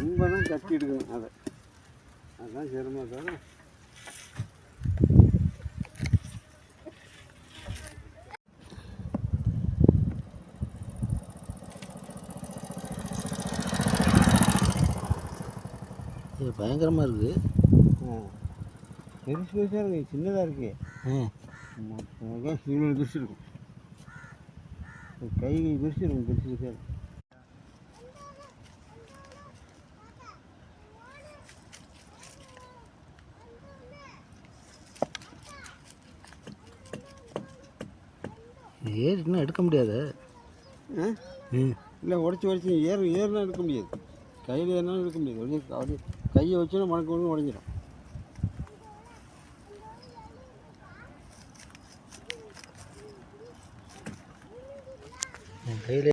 ரொம்ப தான் கட்டி எடுக்கணும் அதை. அதுதான் சிரமம் தவிர இது பயங்கரமாக இருக்குது. பெருசு பெருசாக இருக்குது, சின்னதாக இருக்குது. இவ்வளோ பெருசு இருக்கும், கை பெருசு இருக்கும், பெருசு பெருசாக இருக்கும். ஏறிட்டுனா எடுக்க முடியாது. இல்லை உடச்சி ஏறுனா எடுக்க முடியாது. கையில் ஏறினாலும் எடுக்க முடியாது. அப்படியே கையை வச்சோன்னா மணக்கு ஒன்று உடஞ்சிடும். கையில்